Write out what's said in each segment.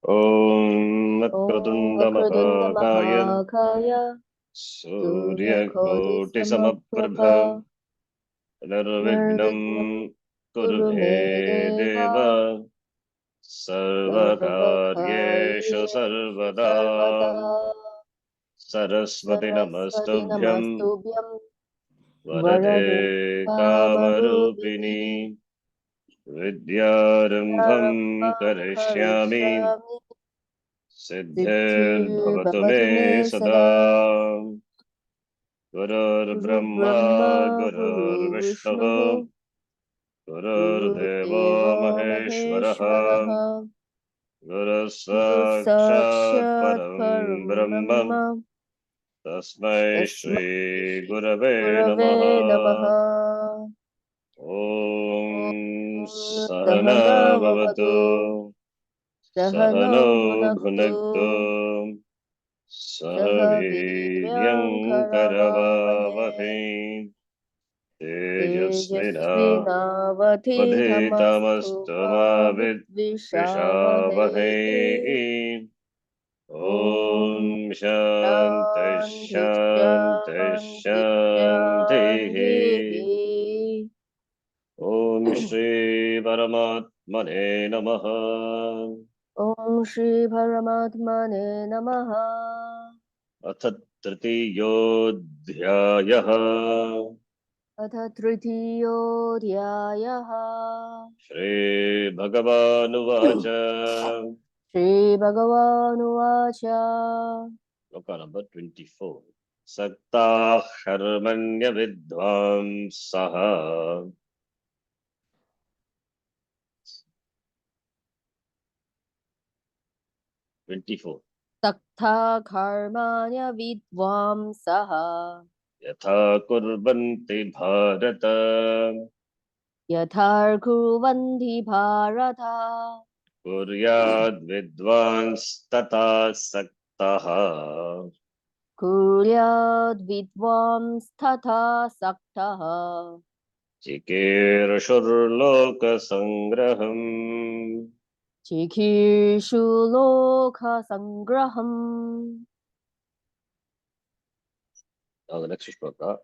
Om Om Vakratunda Vakradanda Mahakaya Mahakaya Surya Suryakoti Koti Samaprabha Samaprabha Nirvignam Nirvignam Kuru Kuru Me Me Deva Deva Sarvakaryeshu Sarvakaryeshu Sarvada Sarvada Saraswati Saraswati Namastubhyam Namastubhyam Varade Varade Kamarupini Kamarupini Vidyarambham Yarambam Karishyami Karishyami Siddhir Siddhir Bhavatu Bhavatu Me Me Sada Sada Gurur Guru Brahma Brahma Gurur Guru Vishnu Vishnu Gurur Guru Deva Deva Maheshwaraha Maheshwaraha Guru Guru Sakshat Sakshat Param Param Brahma Brahma Tasmai Tasmai Shri Shri Gurave Gurave Namaha Namaha Om Om Sahana Sahanavavatu Bhavatu Sahanam Sahano Bhunaktu Bhunaktu Saha Sahaviryam Viryankaravavahe Karavahe Tejasvina Tejasvinavadhitamastu ma Vadhetamastu vidvishavahe Vidvishavahe Om Om Shanti Shanti Shanti Shanti Shanti Shanti Om Shri Paramatmane Namaha Om Shri Paramatmane Namaha Ath Tritiyodhyayah अथ तृतीयोऽध्यायः Shri Bhagavanuvacha श्रीभगवानुवाच Loka number 24 Sakta Harmanya Vidvamsaha 24 सक्था कर्माण्य विद्वांसः Yatha Kurvanti Bharata यथा कुर्वन्ति Bharat Kuryad Vidvans Tata Saktaha कुर्याद्विद्वांस्तथा सक्तः Chikirshurloka Sangraham. चिकीर्षु लोकसङ्ग्रहम् Now the next shloka.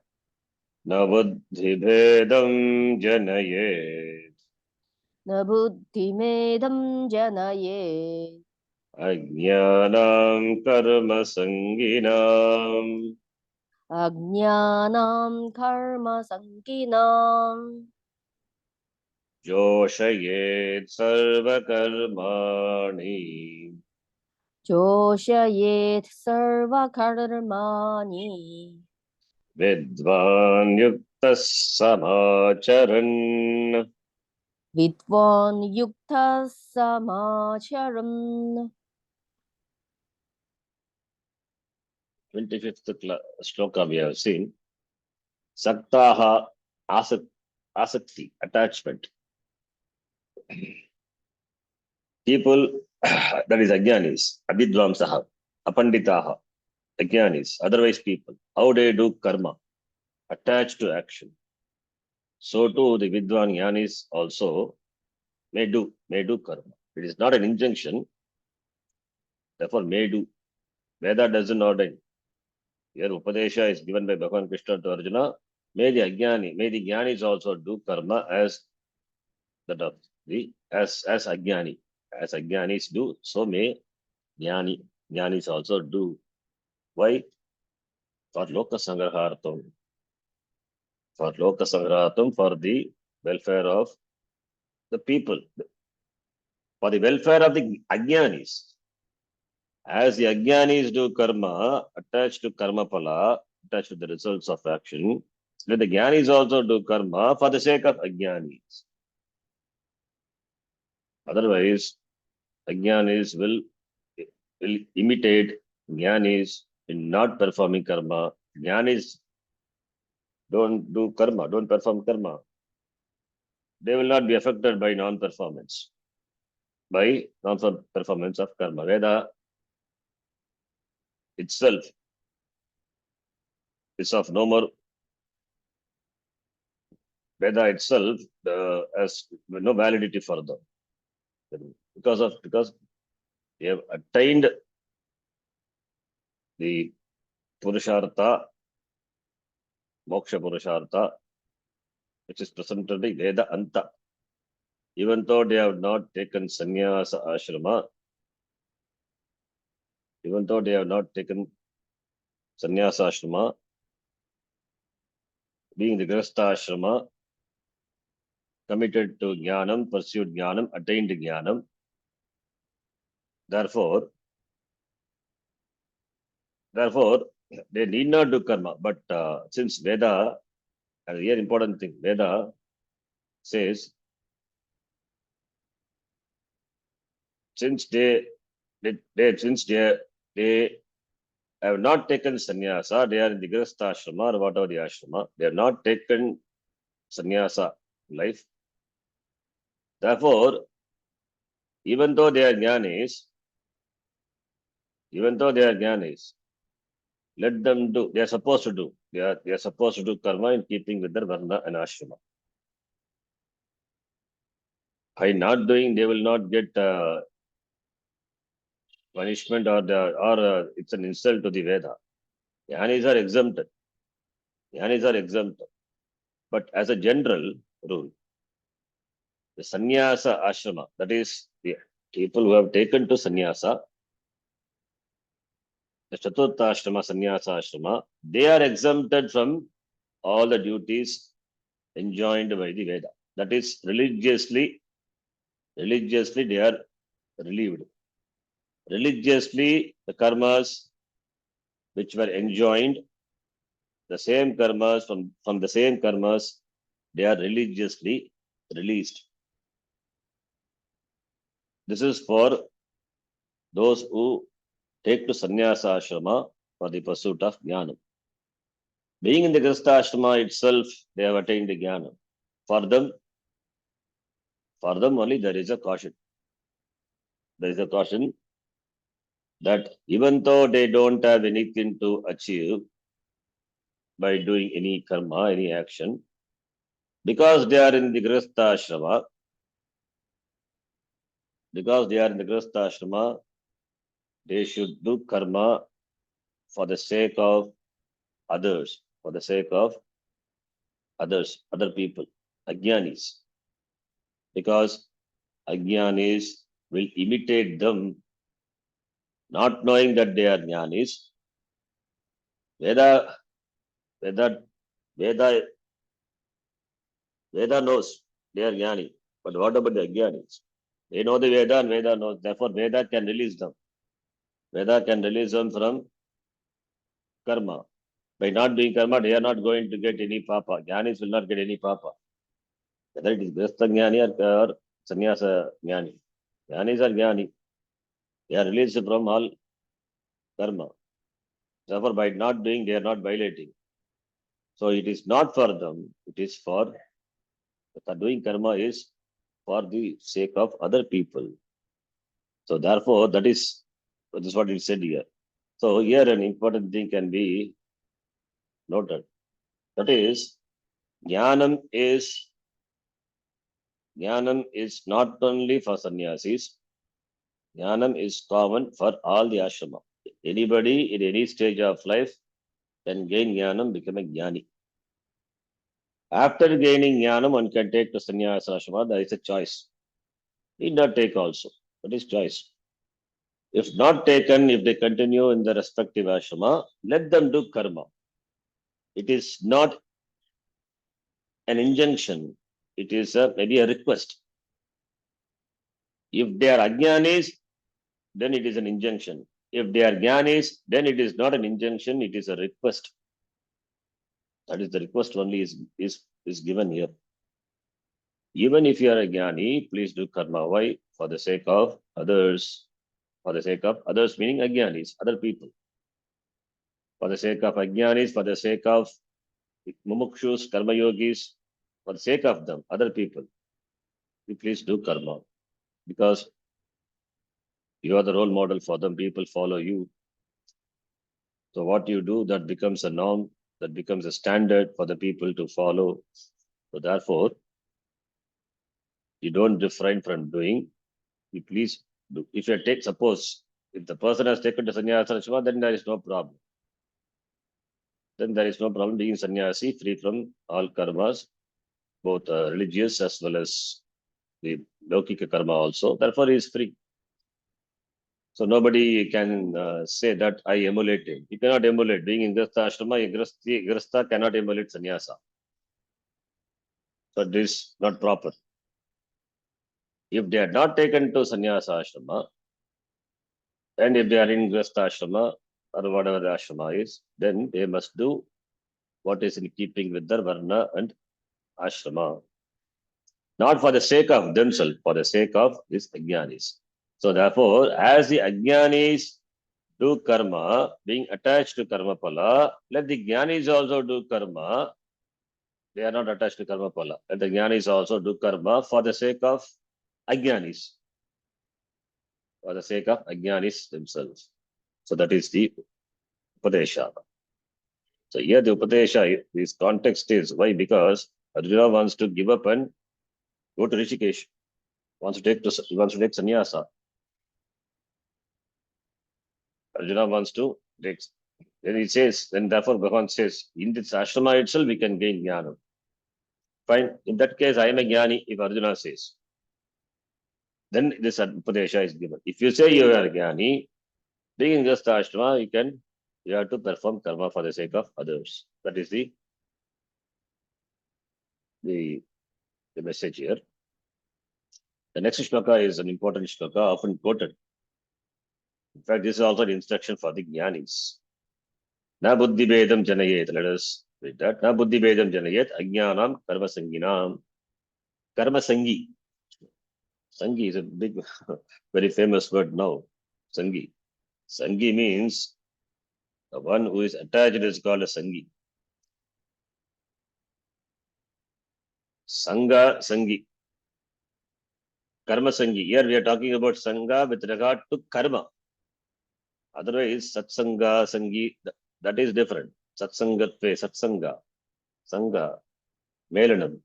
Na buddhi bhedam janayet न बुद्धिमेदं जनयेत् ajnanam karma sanginam अज्ञानां कर्मसङ्गिनाम् joshayet sarvakarmani जोषयेत् सर्वकर्माणि vidvan yuktas samacharan. विद्वान् युक्तः समाचरन् 25th shloka we have seen. Saktaha asakti, attachment. People, that is ajnanis, abhidvamsaha, apanditaha, ajnanis, otherwise people, how they do karma, attached to action. So too the vidwan jnanis also may do karma. It is not an injunction, therefore may do. Veda doesn't ordain. Here Upadesha is given by Bhagavan Krishna to Arjuna. May the jnanis also do karma as that of the as ajnani. As ajnanis do, so may jnanis also do. Why? For loka sangrahartam. For loka sangrahartam, for the welfare of the people. For the welfare of the ajnanis. As the ajnanis do karma, attached to karma pala, attached to the results of action, let the jnanis also do karma for the sake of ajnanis. Otherwise, ajnanis will imitate jnanis in not performing karma. Jnanis don't do karma, don't perform karma. They will not be affected by non-performance of karma. Veda itself is of no more. Veda itself has no validity further because they have attained the Purushartha, Moksha Purushartha, which is presented by Veda Anta. Even though they have not taken sannyasa ashrama, even though they have not taken sannyasa ashrama, being the Grihastha ashrama, committed to jnanam, pursued jnanam, attained jnanam. Therefore, they need not do karma. But since Veda, and here important thing, Veda says, since they have not taken sannyasa, they are in the Grihastha ashrama or whatever the ashrama, they have not taken sannyasa life. Therefore, even though they are jnanis, let them do. They are supposed to do. They are supposed to do karma in keeping with their varna and ashrama. By not doing, they will not get punishment or it's an insult to the Veda. Jnanis are exempted. But as a general rule, the sannyasa ashrama, that is the people who have taken to sannyasa, the Chaturtha ashrama, sannyasa ashrama, they are exempted from all the duties enjoined by the Veda. That is religiously they are relieved. Religiously, the karmas which were enjoined, the same karmas, from the same karmas, they are religiously released. This is for those who take to sannyasa ashrama for the pursuit of jnana. Being in the Grihastha ashrama itself, they have attained the jnana. For them only there is a caution. There is a caution that even though they don't have anything to achieve by doing any karma, any action, because they are in the Grihastha ashrama, they should do karma for the sake of others, other people, ajnanis. Because ajnanis will imitate them, not knowing that they are jnanis. Veda knows they are jnani. But what about the ajnanis? They know the Veda and Veda knows. Therefore, Veda can release them. Veda can release them from karma. By not doing karma, they are not going to get any papa. Jnanis will not get any papa. Whether it is Grihastha Jnani or Sannyasa Jnani. Jnanis are Jnani. They are released from all karma. Therefore, by not doing, they are not violating. So it is not for them, it is for doing karma is for the sake of other people. So therefore, that is what it said here. So here an important thing can be noted. That is, Jnanam is not only for sannyasis, Jnanam is common for all the ashrama. Anybody in any stage of life can gain Jnanam, become a Jnani. After gaining Jnanam, one can take to sannyasa ashrama. There is a choice. Need not take also. That is choice. If not taken, if they continue in the respective ashrama, let them do karma. It is not an injunction. It is maybe a request. If they are ajnanis, then it is an injunction. If they are jnanis, then it is not an injunction, it is a request. That is the request only is given here. Even if you are a jnani, please do karma. Why? For the sake of others. For the sake of others meaning ajnanis, other people. For the sake of ajnanis, for the sake of mumukshus, karma yogis, for the sake of them, other people, you please do karma. Because you are the role model for them, people follow you. So what you do, that becomes a norm, that becomes a standard for the people to follow. So therefore, you don't refrain from doing, you please do. If you take, suppose, if the person has taken to sannyasa ashrama, then there is no problem. Then there is no problem being sannyasi, free from all karmas, both religious as well as the Laukika karma also. Therefore, he is free. So nobody can say that I emulate him. You cannot emulate. Being in Grastha Ashrama, Grastha cannot emulate sannyasa. So this is not proper. If they are not taken to sannyasa ashrama, and if they are in Grastha Ashrama or whatever the ashrama is, then they must do what is in keeping with their varna and ashrama. Not for the sake of themselves, for the sake of these ajnanis. So therefore, as the ajnanis do karma, being attached to karma pala, let the jnanis also do karma. They are not attached to karma pala. Let the jnanis also do karma for the sake of ajnanis. For the sake of ajnanis themselves. So that is the Upadesha. So here the Upadesha, this context is why? Because Arjuna wants to give up and go to Rishikesh. He wants to take sannyasa. Arjuna wants to take. Then he says, then therefore Bhagavan says, in this ashrama itself we can gain jnana. Fine. In that case, I am a jnani, if Arjuna says. Then this Upadesha is given. If you say you are a jnani, being in just ashrama, you have to perform karma for the sake of others. That is the message here. The next shloka is an important shloka, often quoted. In fact, this is also the instruction for the jnanis. Na buddhi bedam janayet. Let us read that. Na buddhi bedam janayet ajnanam karma sanginam. Karma sangi. Sangi is a big, very famous word now. Sangi. Sangi means the one who is attached is called a Sangi. Sangha, Sangi. Karma Sangi. Here we are talking about Sangha with regard to karma. Otherwise, Satsanga, Sangi, that is different. Satsangatve, Satsanga, Sangha, Melanam.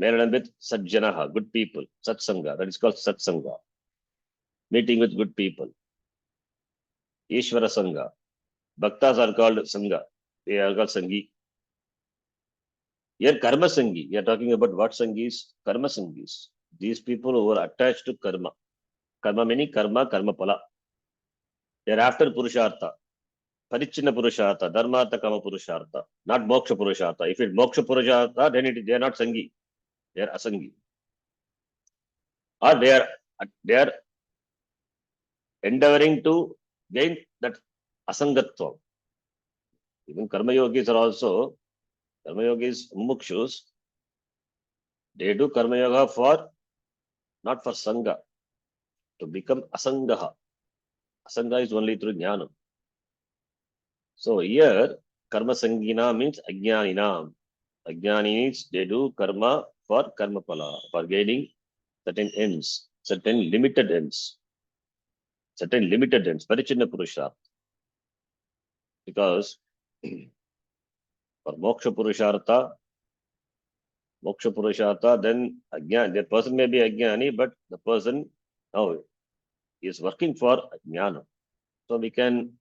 Melanam with Sajjanaha, good people. Satsanga, that is called Satsanga. Meeting with good people. Ishvara Sangha. Bhaktas are called Sangha. They are called Sangi. Here, Karma Sangi. We are talking about what Sangis? Karma Sangis. These people who are attached to karma. Karma meaning karma, karma pala. They are after Purushartha. Parichina Purushartha, Dharmartha Kama Purushartha, not Moksha Purushartha. If it's Moksha Purushartha, then they are not Sangi. They are Asangi. Or they are endeavoring to gain that Asangatva. Even Karma Yogis are also, Karma Yogis, Mumukshus, they do Karma Yoga for, not for Sangha, to become Asangaha. Asanga is only through Jnana. So here, Karma Sangina means Ajnaninam. Ajnanis, they do karma for karma pala, for gaining certain ends, certain limited ends. Parichinna Purushartha. Because for Moksha Purushartha, then Ajnana, the person may be Ajnani, but the person now is working for Jnana. So we can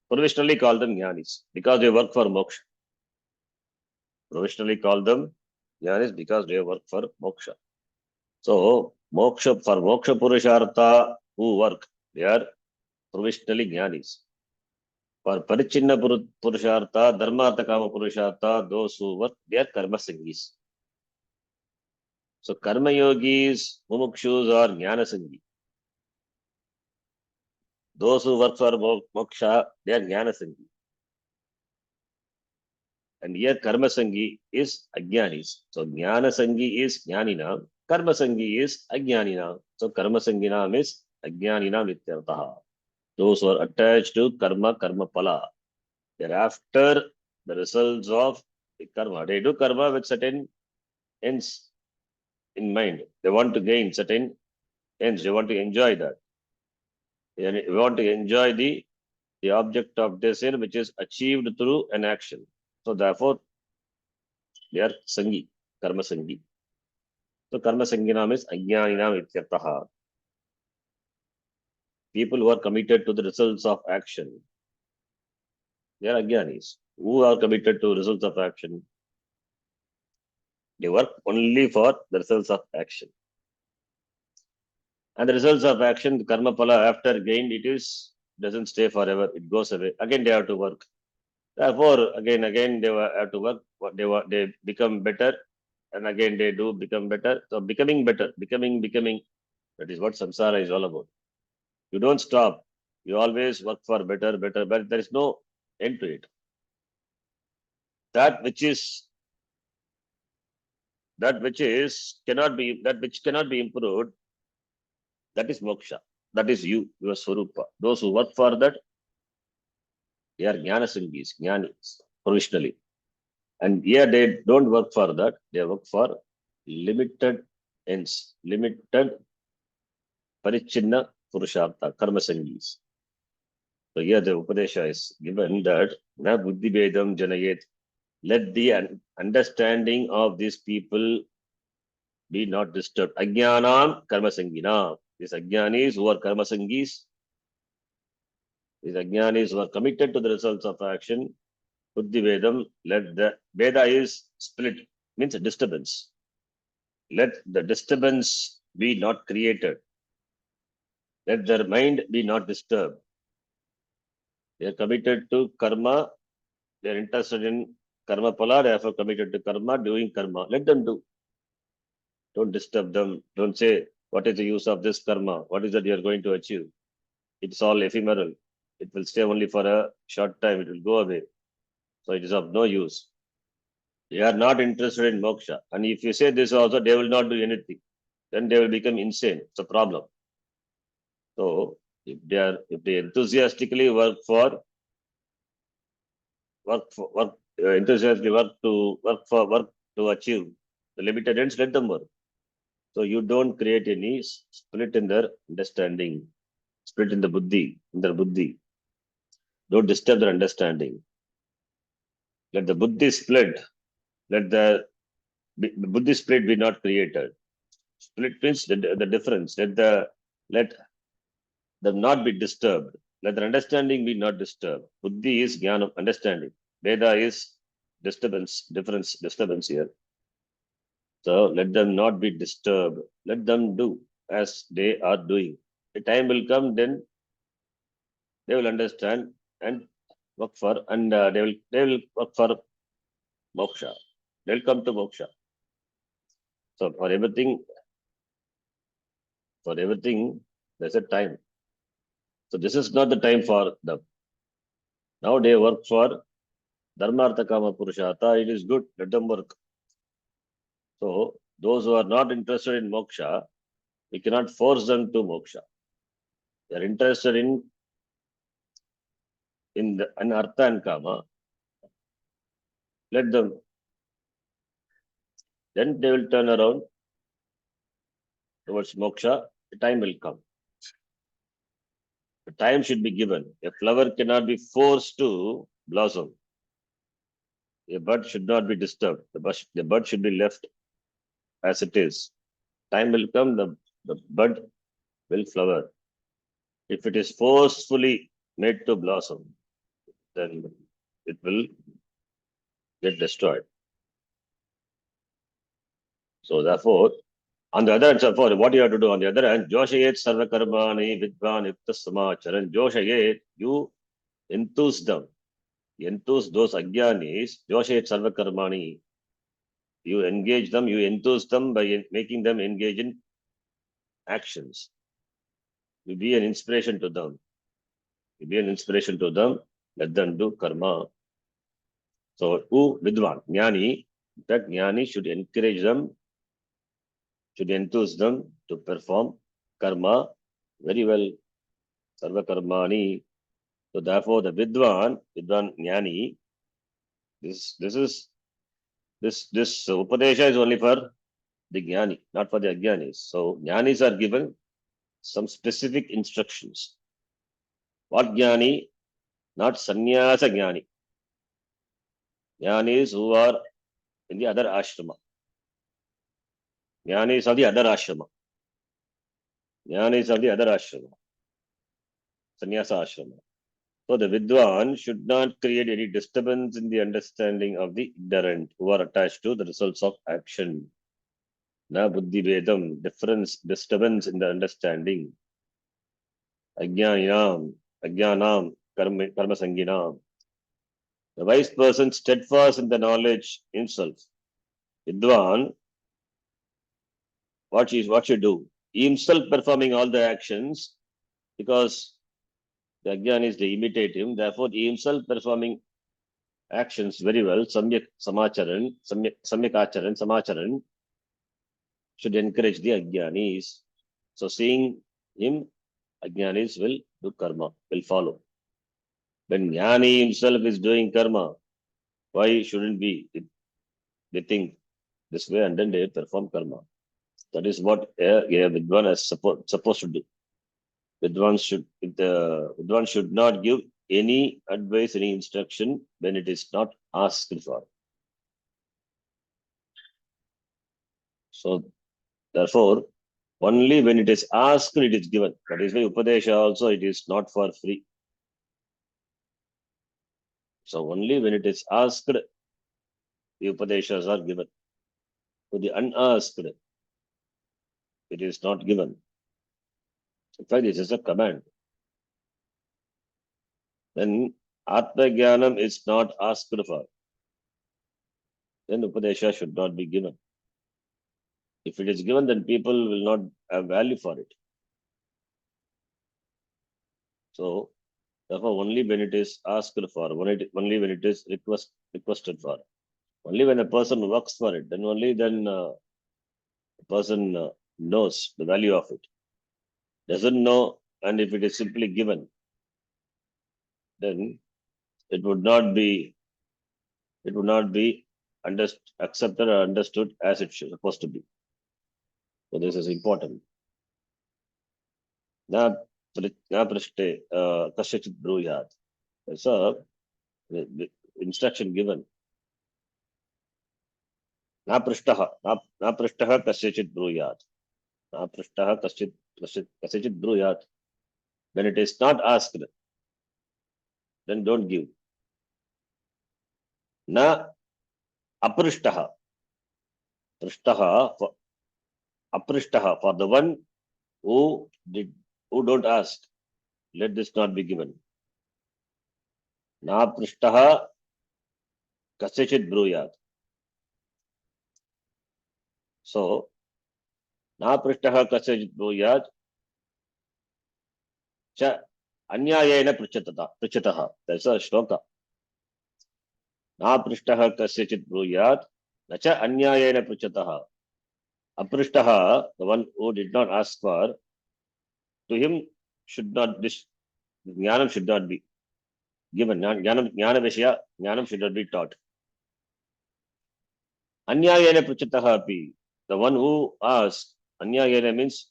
provisionally call them Jnanis because they work for Moksha. Provisionally call them Jnanis because they work for Moksha. So Moksha Purushartha who work, they are provisionally Jnanis. For Parichinna Purushartha, Dharmartha Kama Purushartha, those who work, they are Karma Sangis. So Karma Yogis, Mumukshus are Jnana Sangi. Those who work for Moksha, they are Jnana Sangi. And here Karma Sangi is Ajnanis. So Jnana Sangi is Jnanina, Karma Sangi is Ajnanina. So Karma Sanginam is Ajnanina Nityartaha. Those who are attached to karma pala. Thereafter, the results of the karma. They do karma with certain ends in mind. They want to gain certain ends. They want to enjoy that. They want to enjoy the object of desire which is achieved through an action. So therefore, they are Sangi, Karma Sangi. So karma sanginam is ajnaninam ityartha. People who are committed to the results of action, they are ajnanis. Who are committed to results of action? They work only for the results of action. And the results of action, the karma pala, after gained, it is doesn't stay forever. It goes away. Again, they have to work. Therefore, again, they have to work. They become better, and again they do become better. So becoming better, becoming. That is what samsara is all about. You don't stop. You always work for better, but there is no end to it. That which cannot be improved, that is moksha. That is you, your swarupa. Those who work for that, they are jnana sangis, jnanis, provisionally. And here they don't work for that, they work for limited ends, limited parichinna purushartha, karma sangis. So here the Upadesha is given that na buddhi bedam janayet. Let the understanding of these people be not disturbed. Ajnanam karma sangina. These ajnanis who are karma sangis, these ajnanis who are committed to the results of action, buddhi vedam, let the Veda is split, means a disturbance. Let the disturbance be not created. Let their mind be not disturbed. They are committed to karma. They are interested in karma pala. Therefore, committed to karma, doing karma. Let them do. Don't disturb them. Don't say, what is the use of this karma? What is that you are going to achieve? It's all ephemeral. It will stay only for a short time. It will go away. So it is of no use. They are not interested in moksha. And if you say this also, they will not do anything. Then they will become insane. It's a problem. So if they enthusiastically work enthusiastically work to achieve the limited ends, let them work. So you don't create any split in their understanding, split in their buddhi. Don't disturb their understanding. Let the buddhi split. Let the buddhi split be not created. Split means the difference. Let them not be disturbed. Let their understanding be not disturbed. Buddhi is jnana, understanding. Veda is disturbance here. So let them not be disturbed. Let them do as they are doing. The time will come, then they will understand and work for, and they will work for moksha. They'll come to moksha. So for everything, there's a time. So this is not the time for them. Now they work for dharmartha kama purushata. It is good. Let them work. So those who are not interested in moksha, we cannot force them to moksha. They are interested in artha and kama. Let them. Then they will turn around towards moksha. The time will come. The time should be given. A flower cannot be forced to blossom. A bud should not be disturbed. The bud should be left as it is. Time will come, the bud will flower. If it is forcefully made to blossom, then it will get destroyed. So therefore, on the other hand, so for what you have to do on the other hand, Joshayet Sarvakarmani Vidvan Yukta Samacharan, Joshayet, you enthuse them. Enthuse those Agyanis, Joshayet Sarvakarmani, you engage them, you enthuse them by making them engage in actions. You be an inspiration to them. You be an inspiration to them, let them do karma. So, who Vidwan, Jnani, that Jnani should encourage them, should enthuse them to perform karma very well. Sarva karmani. So therefore the Vidwan Jnani, this Upadesha is only for the Jnani, not for the Ajnanis. So Jnanis are given some specific instructions. What Jnani? Not Sannyasa Jnani. Jnanis who are in the other ashrama. Jnanis of the other ashrama. Jnanis of the other ashrama. Sannyasa ashrama. So the Vidwan should not create any disturbance in the understanding of the ignorant who are attached to the results of action. Na buddhi vedam, disturbance in the understanding. Ajnanam, ajnanam, karma sanginam. The wise person steadfast in the knowledge himself. Vidwan, what should do? He himself performing all the actions because the ajnanis they imitate him. Therefore, he himself performing actions very well. Samyak acharan, samacharan should encourage the ajnanis. So seeing him, ajnanis will do karma, will follow. When jnani himself is doing karma, why shouldn't we? They think this way and then they perform karma. That is what a Vidwan is supposed to do. Vidwan should not give any advice, any instruction when it is not asked for. So therefore, only when it is asked, it is given. That is why Upadesha also it is not for free. So only when it is asked, the Upadeshas are given. To the unasked, it is not given. In fact, this is a command. When Atma Jnanam is not asked for, then Upadesha should not be given. If it is given, then people will not have value for it. So, therefore, only when it is asked for, only when it is requested for, only when a person works for it, then only then a person knows the value of it. Doesn't know, and if it is simply given, then it would not be accepted or understood as it should supposed to be. So this is important. Now, prishte kasyachit bruyat. So the instruction given. Na prishtaha kasyachit bruyat. Na prishtaha kasyachit bruyat. When it is not asked, then don't give. Na aprishtaha. Prishtaha for aprishtaha for the one who don't ask. Let this not be given. Na prishtaha kasyachit bruyat. So, na prishtaha kasyachit bruyat. Cha anyayena pritchataha. That's a shloka. Na prishtaha kasyachit bruyat. Nacha anyayena pritchataha. Aprishtaha, the one who did not ask for, to him this jnanam should not be given. Jnana vishya, jnanam should not be taught. Anyayena pritchataha api. The one who asks, anyayena means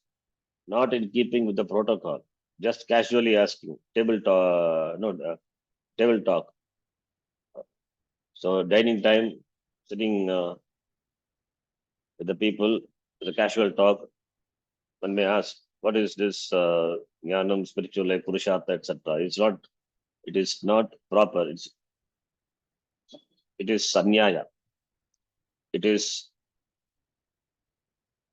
not in keeping with the protocol. Just casually asking. Table talk. So dining time, sitting with the people, with a casual talk, one may ask, what is this jnanam, spiritual life, purushartha, etc. It is not proper. It is sanyaya. It is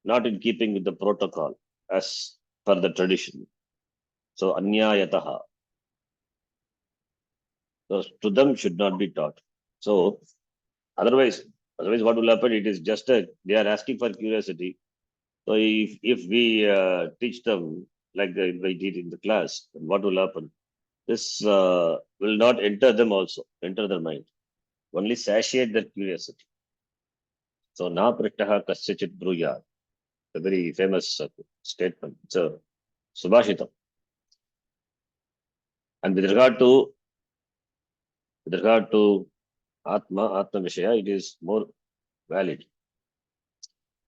not in keeping with the protocol as per the tradition. So anyayataha. So to them should not be taught. So otherwise what will happen? It is just they are asking for curiosity. So if we teach them like we did in the class, then what will happen? This will not enter their mind. Only satiate their curiosity. So na prishtaha kasyachit bruyat. A very famous statement. It's a subhashitam. And with regard to Atma Vishaya, it is more valid.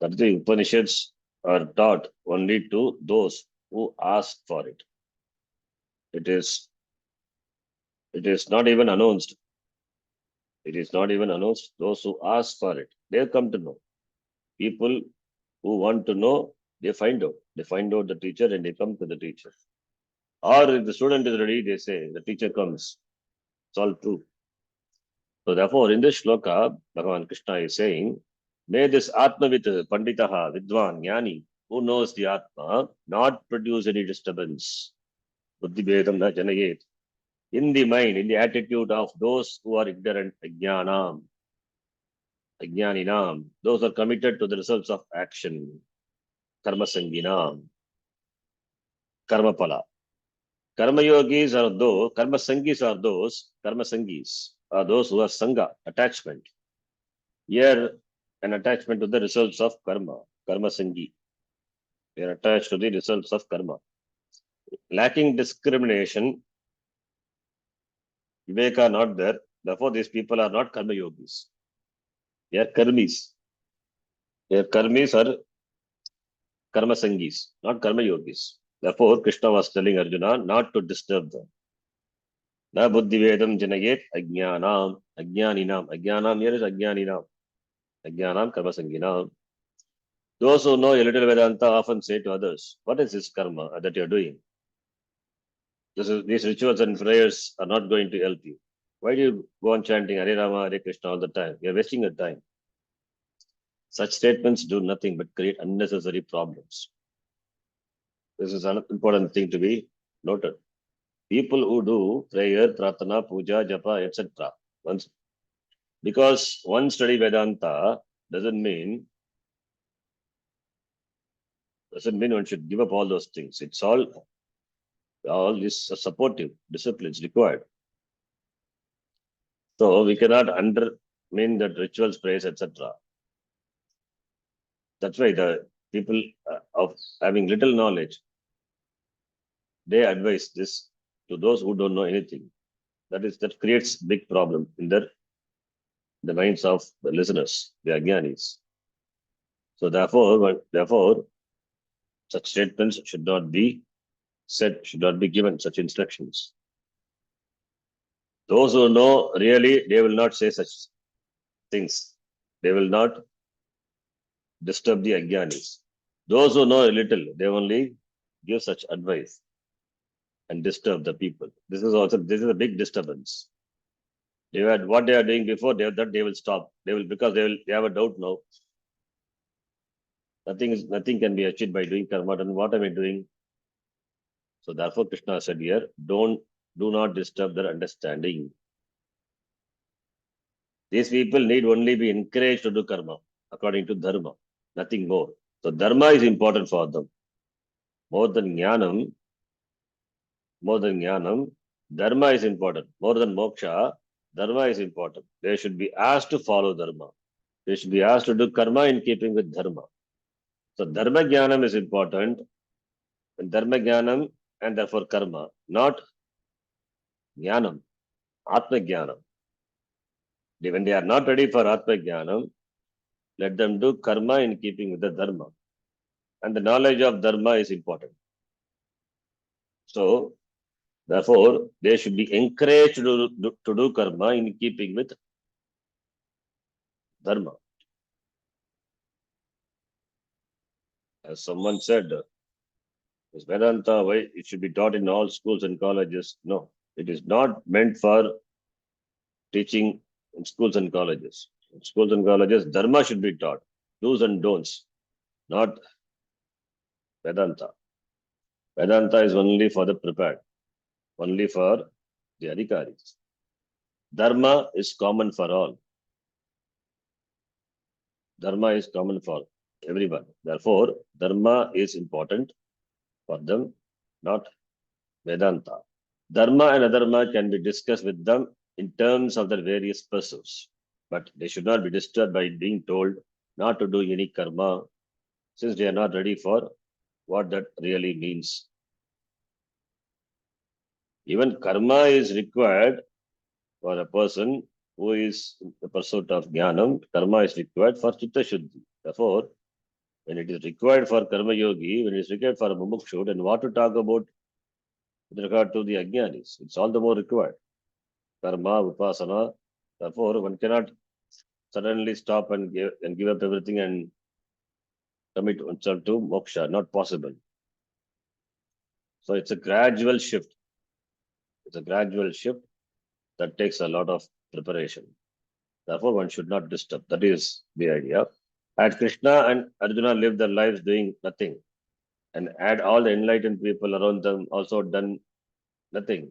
That the Upanishads are taught only to those who ask for it. It is not even announced. It is not even announced. Those who ask for it, they'll come to know. People who want to know, they find out. They find out the teacher and they come to the teacher. Or if the student is ready, they say, the teacher comes. It's all true. So therefore, in this shloka, Bhagavan Krishna is saying, may this Atmavit Panditaha Vidwan Jnani, who knows the Atma, not produce any disturbance. Buddhi Vedam na janayet. In the mind, in the attitude of those who are ignorant, Ajnanam, Ajnaninam, those are committed to the results of action, Karma Sanginam, Karma Pala. Karma yogis are those, Karma Sangis are those, Karma Sangis are those who are Sangha, attachment. Here, an attachment to the results of karma, karma sangi. They are attached to the results of karma. Lacking discrimination, viveka not there. Therefore, these people are not karma yogis. They are karmis. Their karmis are karma sangis, not karma yogis. Therefore, Krishna was telling Arjuna not to disturb them. Na buddhi vedam janayet ajnanam, ajnaninam. Ajnanam here is ajnaninam. Ajnanam karma sanginam. Those who know a little Vedanta often say to others, what is this karma that you are doing? These rituals and prayers are not going to help you. Why do you go on chanting Hare Rama, Hare Krishna all the time? You are wasting your time. Such statements do nothing but create unnecessary problems. This is an important thing to be noted. People who do prayer, pratana, puja, japa, etc. Because one study Vedanta doesn't mean one should give up all those things. It's all this supportive disciplines required. So we cannot mean that rituals, prayers, etc. That's why the people of having little knowledge, they advise this to those who don't know anything. That creates big problem in the minds of the listeners, the ajnanis. So therefore, such statements should not be said, should not be given such instructions. Those who know really, they will not say such things. They will not disturb the ajnanis. Those who know a little, they only give such advice and disturb the people. This is a big disturbance. What they are doing before, they will stop. Because they have a doubt now. Nothing can be achieved by doing karma. And what am I doing? So therefore, Krishna said here, do not disturb their understanding. These people need only be encouraged to do karma according to dharma, nothing more. So dharma is important for them. More than jnanam, dharma is important. More than moksha, dharma is important. They should be asked to follow dharma. They should be asked to do karma in keeping with dharma. So dharma jnanam is important. And dharma jnanam and therefore karma, not jnanam, atma jnanam. When they are not ready for atma jnanam, let them do karma in keeping with the dharma. And the knowledge of dharma is important. So therefore, they should be encouraged to do karma in keeping with dharma. As someone said, is Vedanta, why it should be taught in all schools and colleges? No, it is not meant for teaching in schools and colleges. In schools and colleges, dharma should be taught, do's and don'ts, not Vedanta. Vedanta is only for the prepared, only for the adhikaris. Dharma is common for all. Dharma is common for everyone. Therefore, dharma is important for them, not Vedanta. Dharma and adharma can be discussed with them in terms of their various pursuits, but they should not be disturbed by being told not to do any karma, since they are not ready for what that really means. Even karma is required for a person who is in the pursuit of jnanam. Karma is required for chitta shuddhi. Therefore, when it is required for karma yogi, when it is required for a mumukshu, then what to talk about with regard to the ajnanis? It's all the more required. Karma, upasana. Therefore, one cannot suddenly stop and give up everything and commit oneself to moksha, not possible. So it's a gradual shift. It's a gradual shift that takes a lot of preparation. Therefore, one should not disturb. That is the idea. Had Krishna and Arjuna lived their lives doing nothing, and had all the enlightened people around them also done nothing,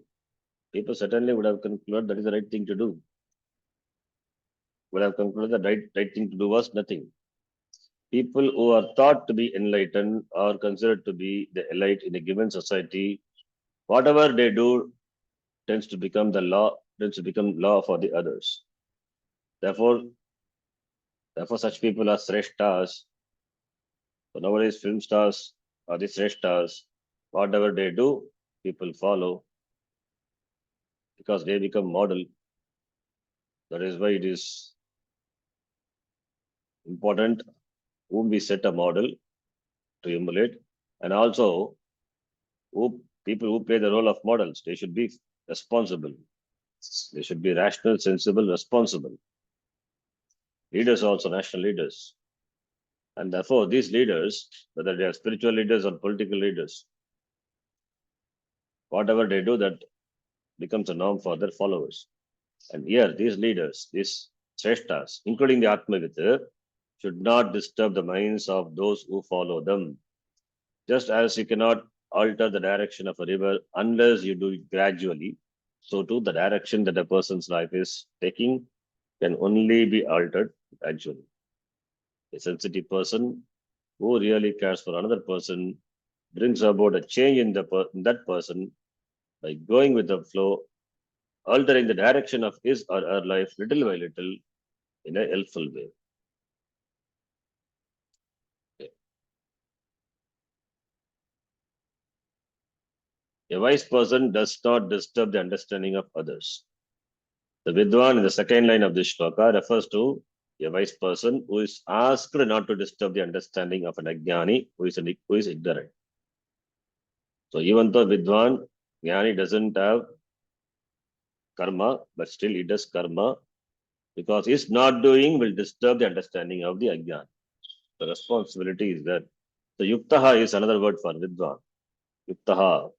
people certainly would have concluded that is the right thing to do. Would have concluded the right thing to do was nothing. People who are thought to be enlightened are considered to be the elite in a given society. Whatever they do tends to become the law, tends to become law for the others. Therefore, such people are sreshtas. So nowadays, film stars are the sreshtas. Whatever they do, people follow because they become model. That is why it is important whom we set a model to emulate, and also people who play the role of models, they should be responsible. They should be rational, sensible, responsible. Leaders are also national leaders. And therefore, these leaders, whether they are spiritual leaders or political leaders, whatever they do, that becomes a norm for their followers. And here, these leaders, these sreshtas, including the Atmavita, should not disturb the minds of those who follow them. Just as you cannot alter the direction of a river unless you do it gradually, so too the direction that a person's life is taking can only be altered gradually. A sensitive person who really cares for another person brings about a change in in that person by going with the flow, altering the direction of his or her life little by little in a helpful way. Okay. A wise person does not disturb the understanding of others. The Vidwan in the second line of this shloka refers to a wise person who is asked not to disturb the understanding of an ajnani who is ignorant. So even though Vidwan, Jnani doesn't have karma, but still he does karma because his not doing will disturb the understanding of the ajnani. The responsibility is there. So yuktaha is another word for Vidwan. Yuktaha.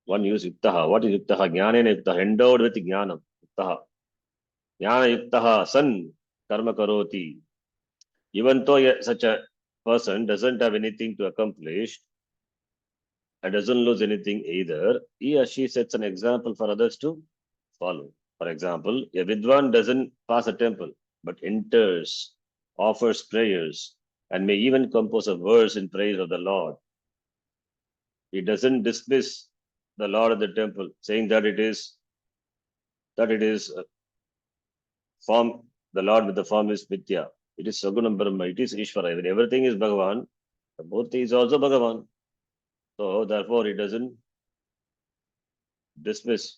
One use yuktaha. What is yuktaha? Jnanena yuktaha. Endowed with jnanam. Yuktaha. Jnana yuktaha san karma karoti. Even though such a person doesn't have anything to accomplish and doesn't lose anything either, he or she sets an example for others to follow. For example, a Vidwan doesn't pass a temple, but enters, offers prayers, and may even compose a verse in praise of the Lord. He doesn't dismiss the Lord of the temple, saying that it is form, the Lord with the form is Mithya. It is Sagunam Brahma, it is Ishvara. When everything is Bhagavan, the Murti is also Bhagavan. So therefore, he doesn't dismiss.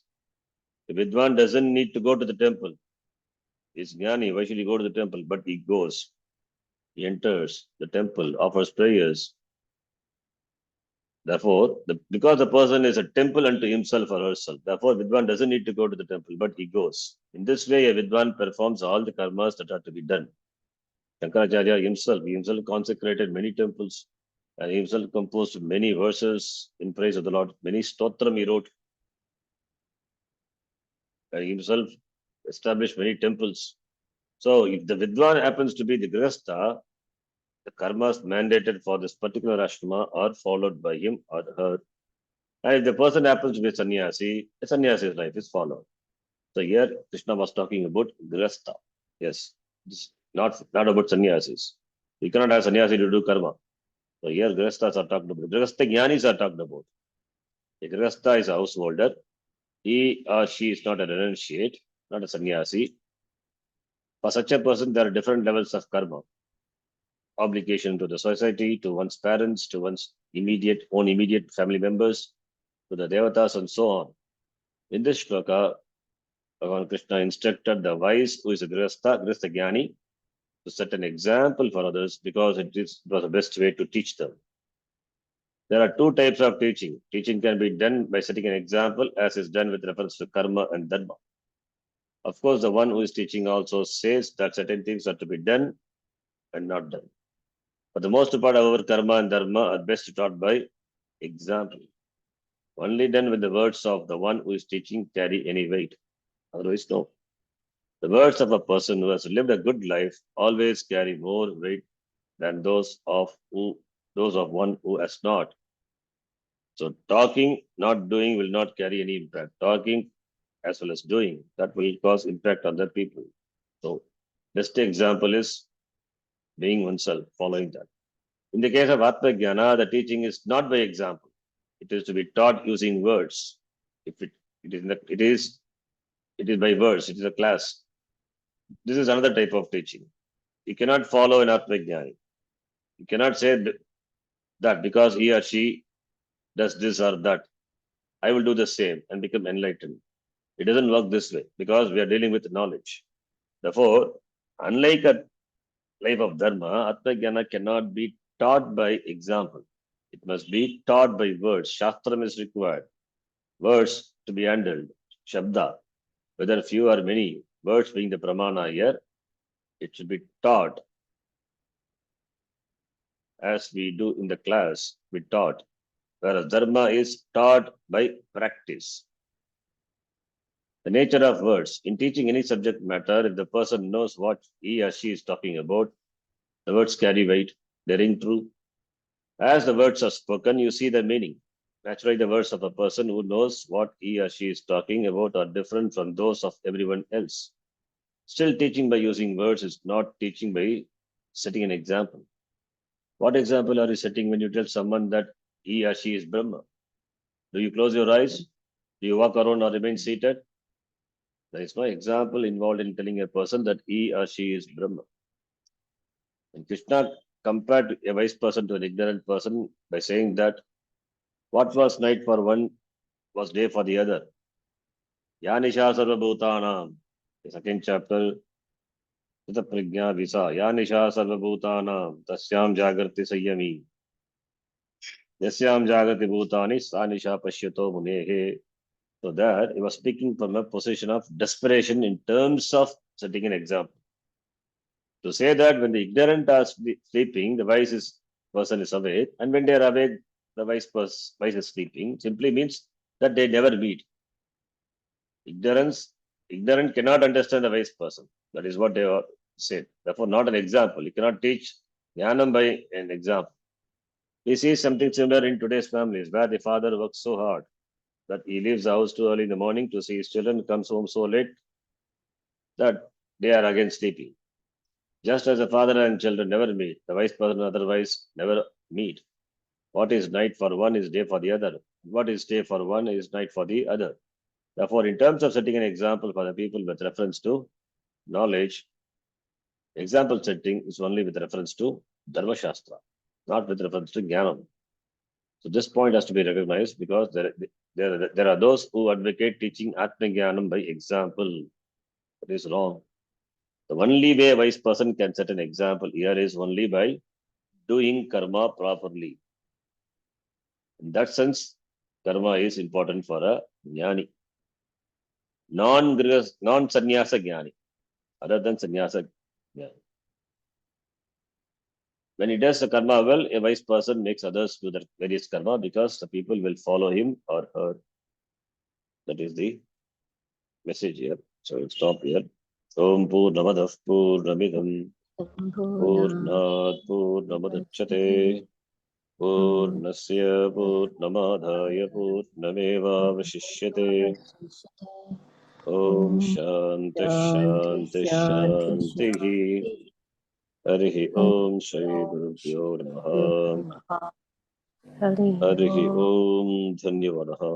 The Vidwan doesn't need to go to the temple. He's Jnani. Why should he go to the temple? But he goes. He enters the temple, offers prayers. Therefore, because the person is a temple unto himself or herself, therefore Vidwan doesn't need to go to the temple, but he goes. In this way, a Vidwan performs all the karmas that are to be done. Shankaracharya himself consecrated many temples and himself composed many verses in praise of the Lord. Many stotram he wrote. And himself established many temples. So if the Vidwan happens to be the Grihastha, the karmas mandated for this particular ashrama are followed by him or her. And if the person happens to be a sannyasi, the sannyasi's life is followed. So here Krishna was talking about Grihastha. Yes, it's not about sannyasis. You cannot have sannyasi to do karma. So here Grihasthas are talked about. Grihastha Jnanis are talked about. A Grihastha is a householder. He or she is not a renunciate, not a sannyasi. For such a person, there are different levels of karma. Obligation to the society, to one's parents, to one's immediate family members, to the devatas, and so on. In this shloka, Bhagavan Krishna instructed the wise who is a grihastha jnani, to set an example for others because it was the best way to teach them. There are two types of teaching. Teaching can be done by setting an example, as is done with reference to karma and dharma. Of course, the one who is teaching also says that certain things are to be done and not done. But the most part of our karma and dharma are best taught by example. Only then will the words of the one who is teaching carry any weight. Otherwise, no. The words of a person who has lived a good life always carry more weight than those of one who has not. So talking, not doing will not carry any impact. Talking as well as doing, that will cause impact on other people. So best example is being oneself, following that. In the case of Atma Jnana, the teaching is not by example. It is to be taught using words. If it is by words, it is a class. This is another type of teaching. You cannot follow an Atma Jnani. You cannot say that because he or she does this or that, I will do the same and become enlightened. It doesn't work this way because we are dealing with knowledge. Therefore, unlike a life of Dharma, Atma Jnana cannot be taught by example. It must be taught by words. Shastram is required. Words to be handled. Shabda, whether few or many, words being the pramana here, it should be taught as we do in the class, we taught. Whereas Dharma is taught by practice. The nature of words. In teaching any subject matter, if the person knows what he or she is talking about, the words carry weight, they ring true. As the words are spoken, you see the meaning. Naturally, the words of a person who knows what he or she is talking about are different from those of everyone else. Still, teaching by using words is not teaching by setting an example. What example are you setting when you tell someone that he or she is Brahma? Do you close your eyes? Do you walk around or remain seated? There is no example involved in telling a person that he or she is Brahma. And Krishna compared a wise person to an ignorant person by saying that what was night for one was day for the other. Yanisha Sarva Bhutanam, the second chapter, Tata Prajna Visa, Yanisha Sarva Bhutanam, Tasyam Jagrati Sayami, Yasyam Jagrati Bhutani, Sanisha Pashyato Munehe. So that he was speaking from a position of desperation in terms of setting an example. To say that when the ignorant are sleeping, the wise person is awake, and when they are awake, the wise is sleeping, simply means that they never meet. Ignorant cannot understand the wise person. That is what they are said. Therefore, not an example. You cannot teach jnanam by an example. We see something similar in today's families where the father works so hard that he leaves the house too early in the morning to see his children, comes home so late that they are again sleeping. Just as the father and children never meet, the wise person otherwise never meet. What is night for one is day for the other. What is day for one is night for the other. Therefore, in terms of setting an example for the people with reference to knowledge, example setting is only with reference to Dharma Shastra, not with reference to Jnanam. So this point has to be recognized because there are those who advocate teaching Atma Jnanam by example. That is wrong. The only way a wise person can set an example here is only by doing karma properly. In that sense, karma is important for a jnani. Non-sannyasa jnani, other than sannyasa jnani. When he does the karma well, a wise person makes others do the various karma because the people will follow him or her. That is the message here. So we'll stop here. Om Purnamadav Purnamidam Purnat Purnamadachyate Purnasya Purnamadhaya Purnamevavashishyate. Om Shanti Shanti Shanti. Harihi Om Shri Gurubhyo Namaha. Harihi Om Dhanyavadaha.